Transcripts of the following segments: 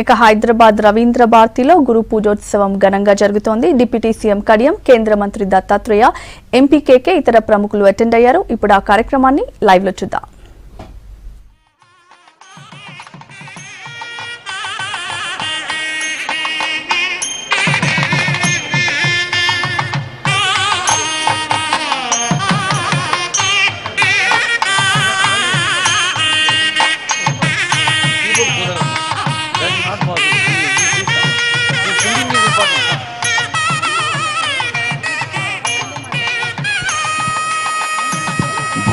ఇక హైదరాబాద్ రవీంద్ర భారతిలో గురు పూజోత్సవం ఘనంగా జరుగుతోంది. డిప్యూటీ సీఎం కడియం, కేంద్ర మంత్రి దత్తాత్రేయ, ఎంపీ కేకే ఇతర ప్రముఖులు అటెండ్ అయ్యారు. ఇప్పుడు ఆ కార్యక్రమాన్ని లైవ్ లో చూద్దాం.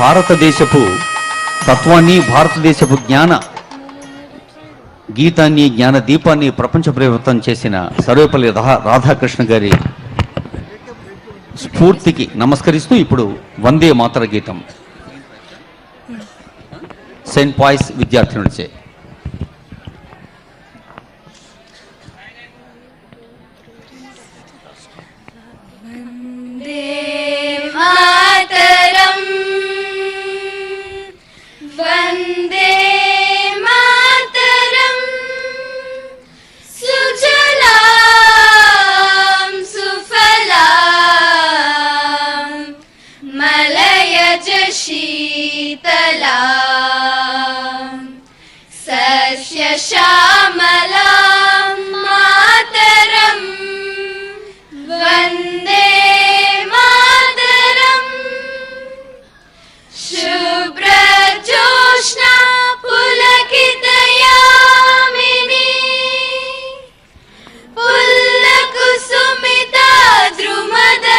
భారతదేశపు తత్వాన్ని, భారతదేశపు జ్ఞాన గీతాన్ని, జ్ఞాన దీపాన్ని ప్రపంచ ప్రవ్యాప్తం చేసిన సర్వేపల్లి రాధాకృష్ణ గారి స్ఫూర్తికి నమస్కరిస్తూ ఇప్పుడు వందే మాతర గీతం సెయింట్ పాయిస్ విద్యార్థి నుంచే. शीतला सस्य श्यामला मातरं वन्दे मातरं शुभ्रजोत्स्ना पुलकितयामिनी पुल्लकुसुमिता द्रुमदलशोभिनी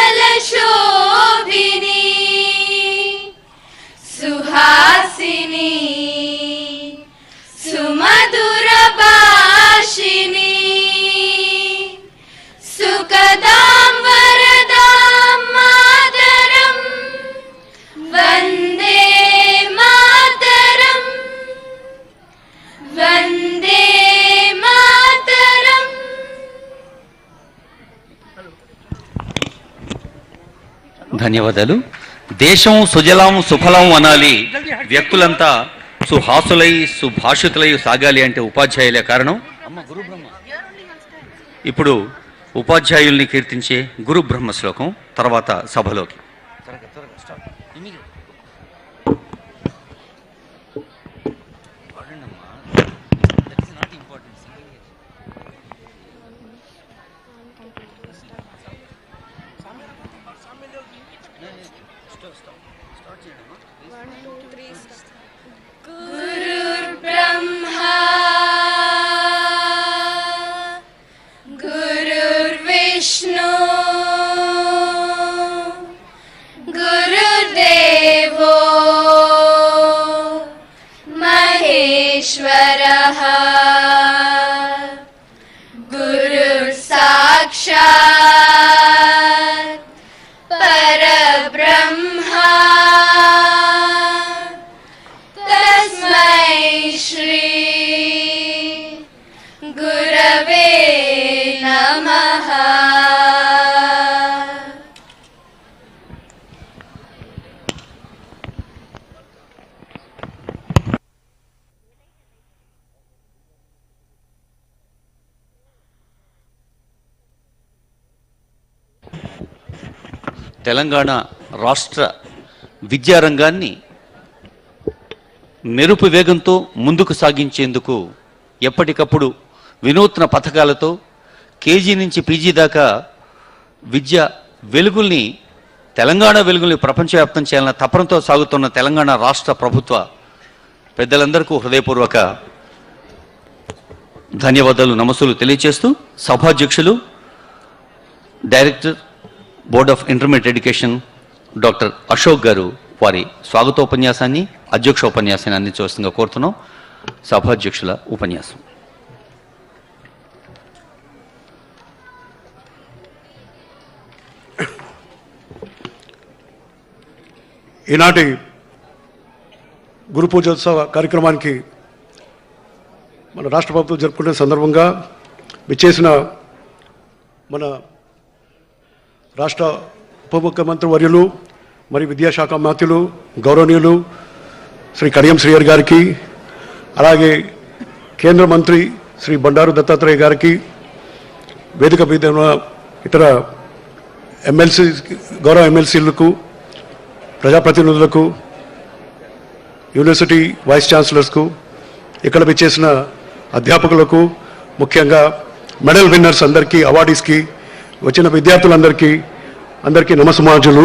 सुहासिनी सुमधुरभाषिणी सुखदां वरदां मातरं वन्दे मातरं वन्दे मातरं. ధన్యవాదాలు. దేశం సుజలం సుఫలం అనాలి, వ్యక్తులంతా సుహాసులై సుభాషితులై సాగాలి అంటే ఉపాధ్యాయులే కారణం. ఇప్పుడు ఉపాధ్యాయుల్ని కీర్తించే గురు బ్రహ్మ శ్లోకం, తర్వాత సభలోకి. गुरुर्ब्रह्मा गुरुर्विष्णु गुरुदेवो महेश्वरः गुरुर्साक्षात् परब्रह्मा तस्मै श्री गुरवे नमः. తెలంగాణ రాష్ట్ర విద్యారంగాన్ని మెరుపు వేగంతో ముందుకు సాగించేందుకు ఎప్పటికప్పుడు వినూత్న పథకాలతో కేజీ నుంచి పీజీ దాకా విద్య వెలుగుల్ని, తెలంగాణ వెలుగుల్ని ప్రపంచవ్యాప్తం చేయాలన్న తపనతో సాగుతున్న తెలంగాణ రాష్ట్ర ప్రభుత్వ పెద్దలందరికీ హృదయపూర్వక ధన్యవాదాలు, నమస్సులు తెలియజేస్తూ సభాధ్యక్షులు, director board of intermediate education doctor Ashok garu వారి స్వాగతోపన్యాసాన్ని, అధ్యక్ష ఉపన్యాసాన్ని అందించవలసిందిగా కోరుతున్నాం. సభాధ్యక్షుల ఉపన్యాసం. ఈనాటి గురు పూజోత్సవ కార్యక్రమానికి మన రాష్ట్ర ప్రభుత్వం జరుపుకునే సందర్భంగా విచ్చేసిన మన రాష్ట్ర ఉప ముఖ్యమంత్రి వర్యులు మరి విద్యాశాఖ మంత్రులు గౌరవనీయులు శ్రీ కడియం శ్రీహరి గారికి, అలాగే కేంద్ర మంత్రి శ్రీ బండారు దత్తాత్రేయ గారికి, వేదిక మీద ఉన్న ఇతర ఎమ్మెల్సీ, గౌరవ ఎమ్మెల్సీలకు, ప్రజాప్రతినిధులకు, యూనివర్సిటీ వైస్ ఛాన్సలర్స్కు, ఇక్కడ విచ్చేసిన అధ్యాపకులకు, ముఖ్యంగా మెడల్ విన్నర్స్ అందరికీ, అవార్డీస్కి వచ్చిన విద్యార్థులందరికీ నమస్సమాంజలు.